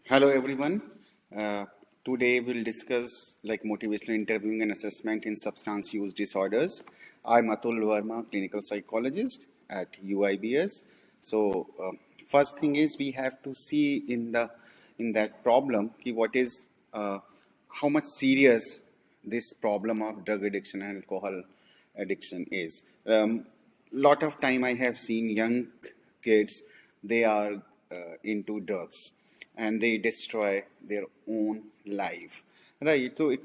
Hello everyone. Uh, Today we'll discuss like motivational interviewing and assessment in substance use disorders. I'm Atul Verma, clinical psychologist at UIBS. So first thing is we have to see in that problem ki what is how much serious this problem of drug addiction and alcohol addiction is. Lot of time I have seen young kids, they are into drugs and they destroy their own life, right? So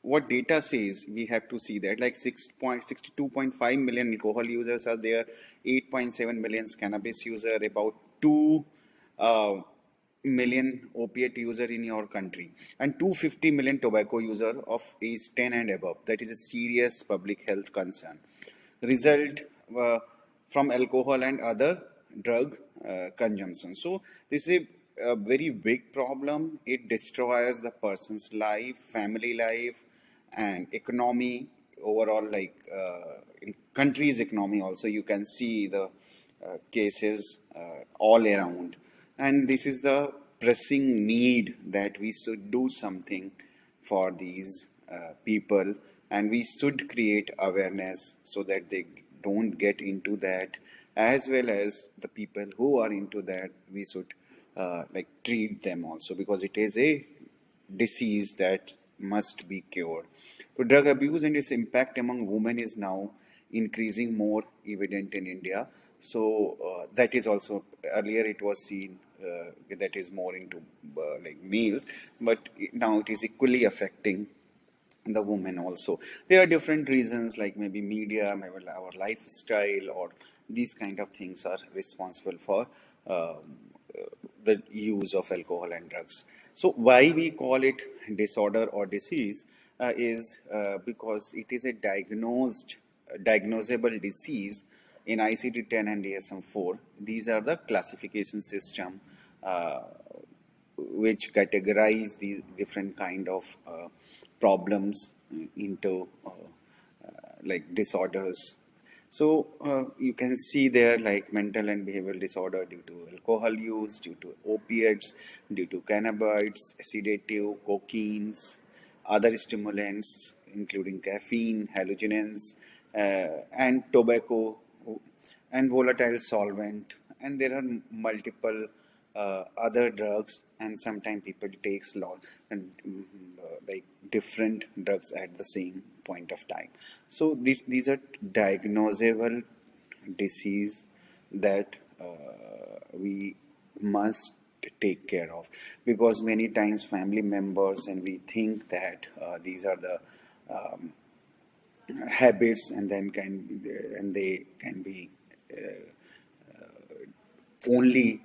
what data says, we have to see that like 6.62.5 million alcohol users are there, 8.7 million cannabis user, about 2 uh, million opiate user in your country, and 250 million tobacco user of age 10 and above. That is a serious public health concern. Result uh, from alcohol and other drug consumption. So this is a very big problem. It destroys the person's life, family life, and economy overall, like in country's economy also. You can see the cases all around, and this is the pressing need that we should do something for these people, and we should create awareness so that they don't get into that, as well as the people who are into that, we should like treat them also, because it is a disease that must be cured. So drug abuse and its impact among women is now increasing more evident in India. So that is also, earlier it was seen that is more into like males, but now it is equally affecting the women also. There are different reasons, like maybe media, maybe our lifestyle, or these kind of things are responsible for the use of alcohol and drugs. So why we call it disorder or disease is because it is a diagnosable disease in ICD-10 and DSM-4. These are the classification system which categorize these different kind of problems into like disorders. So you can see there like mental and behavioral disorder due to alcohol use, due to opiates, due to cannabinoids, sedative, cocaines, other stimulants including caffeine, hallucinants, and tobacco, and volatile solvent, and there are multiple other drugs, and sometimes people takes lot and like different drugs at the same point of time. So these are diagnosable disease that we must take care of, because many times family members and we think that these are the um, habits, and then and they can be only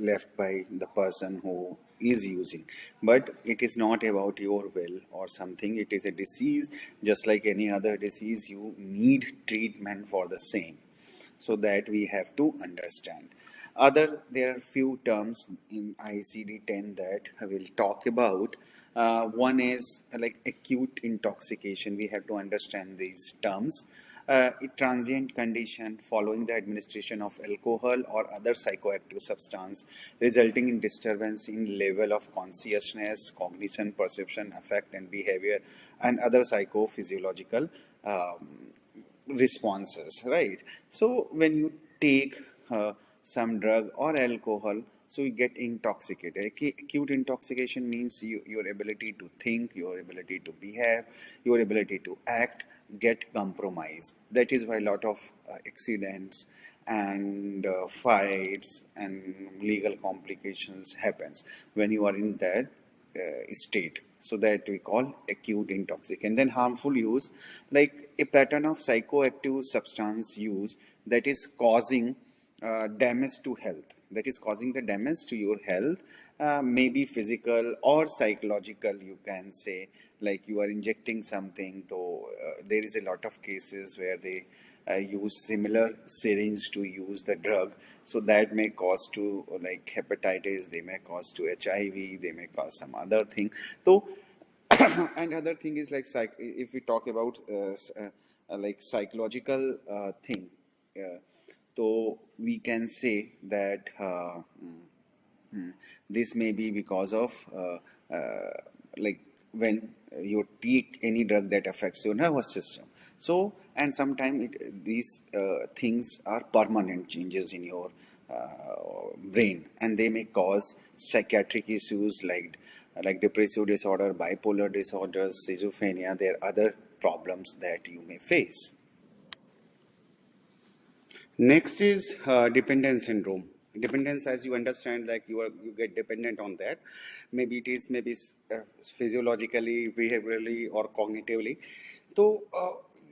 left by the person who is using. But it is not about your will or something. It is a disease, just like any other disease. You need treatment for the same, so that we have to understand. There are few terms in ICD-10 that I will talk about. One is like acute intoxication. We have to understand these terms. A transient condition following the administration of alcohol or other psychoactive substance, resulting in disturbance in level of consciousness, cognition, perception, affect, and behavior, and other psychophysiological responses, right? So when you take some drug or alcohol, so you get intoxicated. Acute intoxication means your ability to think, your ability to behave, your ability to act get compromised. That is why a lot of accidents and fights and legal complications happens when you are in that state. So that we call acute intoxic. And then harmful use, like a pattern of psychoactive substance use that is causing damage to health, that is causing the damage to your health, maybe physical or psychological, you can say. Like you are injecting something, though there is a lot of cases where they use similar syringe to use the drug, so that may cause to like hepatitis, they may cause to HIV, they may cause some other thing. So and other thing is like if we talk about like psychological thing, so we can say that This may be because of like when you take any drug that affects your nervous system. So, and sometimes these things are permanent changes in your brain, and they may cause psychiatric issues like depressive disorder, bipolar disorders, schizophrenia. There are other problems that you may face. Next is dependence syndrome. Dependence, as you understand, like you get dependent on that. Maybe it is physiologically, behaviorally, or cognitively. So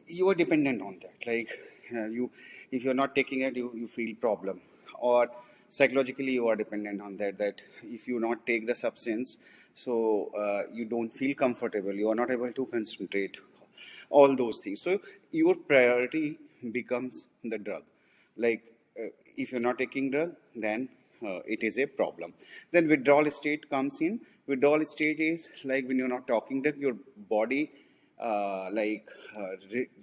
you are dependent on that. Like you, if you're not taking it, you feel problem. Or psychologically, you are dependent on that. That if you not take the substance, so you don't feel comfortable. You are not able to concentrate. All those things. So your priority becomes the drug. Like if you're not taking drug, then it is a problem. Then withdrawal state comes in. Withdrawal state is like when you're not taking drug, your body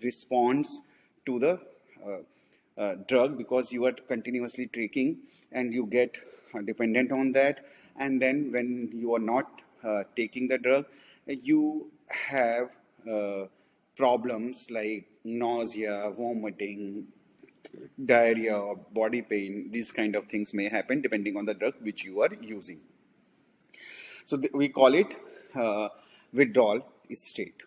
responds to the drug because you are continuously taking, and you get dependent on that. And then when you are not taking the drug, you have problems like nausea, vomiting, diarrhea, or body pain. These kind of things may happen depending on the drug which you are using. So we call it withdrawal state.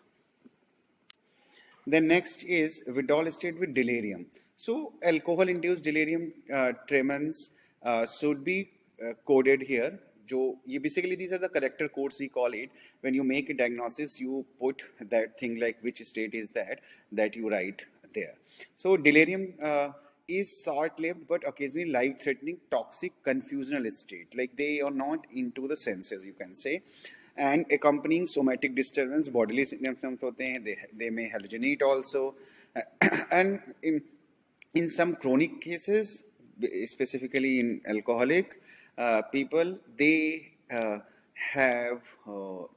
Then next is withdrawal state with delirium. So alcohol-induced delirium tremens should be coded here. Basically these are the character codes we call it. When you make a diagnosis, you put that thing like which state is that you write there. So delirium is short-lived but occasionally life-threatening, toxic, confusional state. Like they are not into the senses, you can say. And accompanying somatic disturbance, bodily symptoms होते हैं. They may hallucinate also. And in some chronic cases, specifically in alcoholic people, they have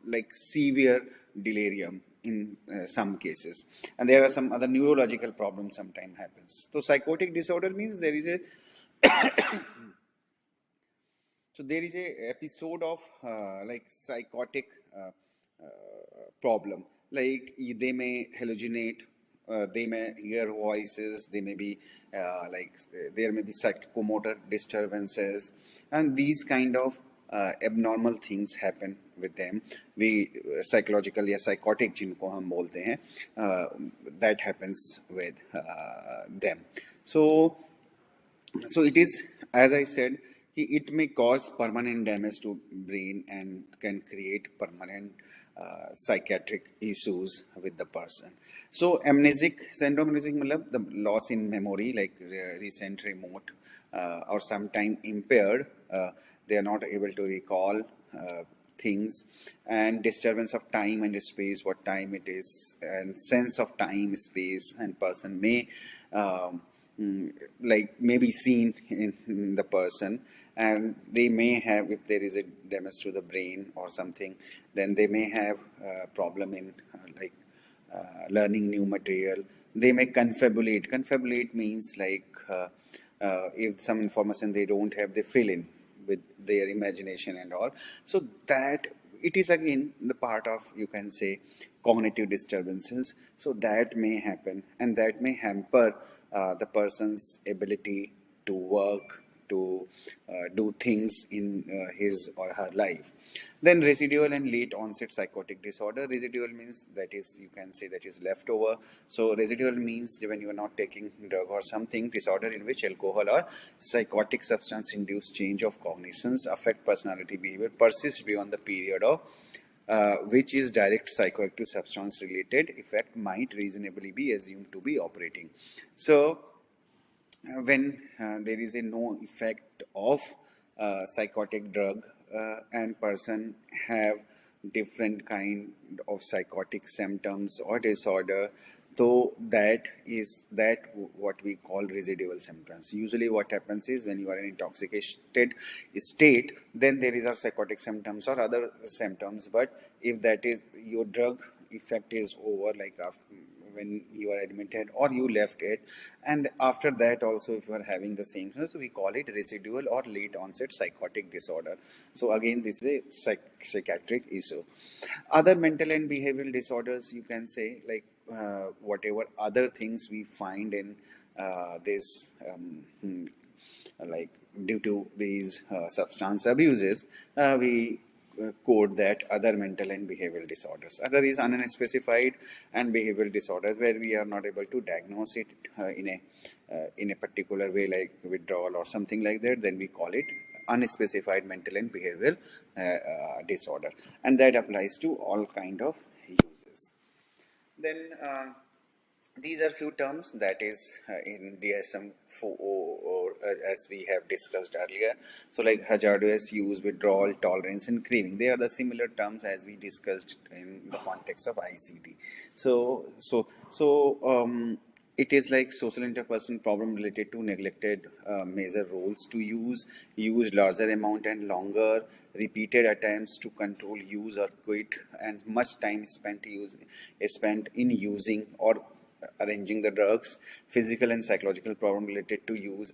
like severe delirium in some cases, and there are some other neurological problems sometimes happens. So psychotic disorder means there is a so there is a episode of like psychotic problem. Like they may hallucinate, they may hear voices, they may be there may be psychomotor disturbances, and these kind of abnormal things happen with them. We psychological या psychotic जिनको हम बोलते हैं, that happens with them. So it is, as I said, it may cause permanent damage to brain and can create permanent psychiatric issues with the person. So amnesic syndrome, मतलब the loss in memory, like recent, remote, or sometime impaired. They are not able to recall things, and disturbance of time and space, what time it is, and sense of time, space, and person may may be seen in the person, and they may have, if there is a damage to the brain or something, then they may have a problem in learning new material. They may confabulate. Confabulate means if some information they don't have, they fill in with their imagination and all. So that it is again the part of, you can say, cognitive disturbances. So that may happen, and that may hamper the person's ability to work, to do things in his or her life. Then residual and late onset psychotic disorder. Residual means that is, you can say, that is leftover. So residual means when you are not taking drug or something, disorder in which alcohol or psychotic substance induced change of cognitions affect personality behavior, persist beyond the period of which is direct psychoactive substance related effect might reasonably be assumed to be operating. So when there is a no effect of psychotic drug, and person have different kind of psychotic symptoms or disorder, so that is what we call residual symptoms. Usually what happens is when you are in intoxicated state, then there is a psychotic symptoms or other symptoms. But if that is your drug effect is over, like after when you are admitted or you left it, and after that also if you are having the same, so we call it residual or late onset psychotic disorder. So again, this is a psychiatric issue. Other mental and behavioral disorders, you can say, like whatever other things we find in this like due to these substance abuses, we code that other mental and behavioral disorders. Other is unspecified and behavioral disorders where we are not able to diagnose it in a particular way, like withdrawal or something like that. Then we call it unspecified mental and behavioral disorder, and that applies to all kind of uses. Then these are few terms that is in DSM-4, or as we have discussed earlier. So like hazardous use, withdrawal, tolerance, and craving. They are the similar terms as we discussed in the context of ICD. It is like social interpersonal problem related to neglected major roles to use larger amount and longer, repeated attempts to control use or quit, and much time spent in using or arranging the drugs, physical and psychological problem related to use,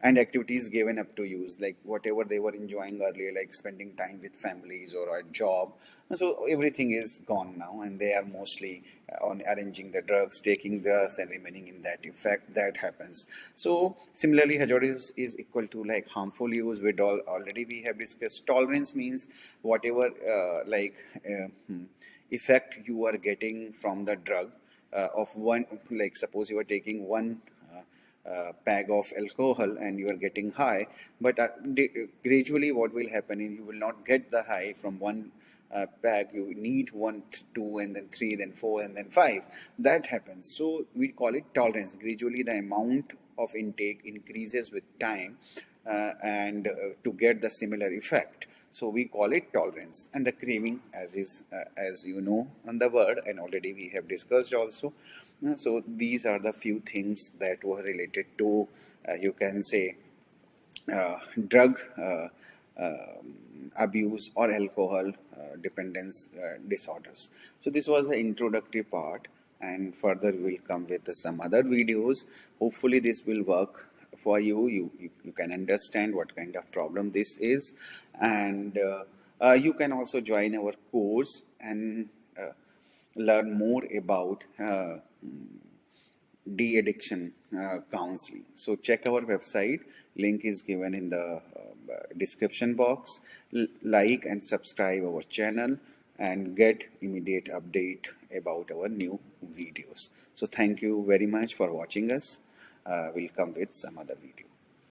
and activities given up to use, like whatever they were enjoying earlier, like spending time with families or a job. So everything is gone now, and they are mostly on arranging the drugs, taking drugs, and remaining in that effect. That happens. So similarly, hazardous is equal to like harmful use. Withdrawal already we have discussed. Tolerance means whatever effect you are getting from the drug, of one, like suppose you are taking one bag of alcohol and you are getting high, but gradually what will happen is you will not get the high from one bag. You need one, two, and then three, then four, and then five. That happens. So we call it tolerance. Gradually the amount of intake increases with time, and to get the similar effect. So we call it tolerance. And the craving, as you know on the word, and already we have discussed also. So these are the few things that were related to, you can say, drug abuse or alcohol dependence disorders. So this was the introductory part, and further we'll come with some other videos. Hopefully this will work for you. You can understand what kind of problem this is, and you can also join our course and learn more about de-addiction counseling. So check our website. Link is given in the description box. Like and subscribe our channel and get immediate update about our new videos. So thank you very much for watching us. We'll come with some other video.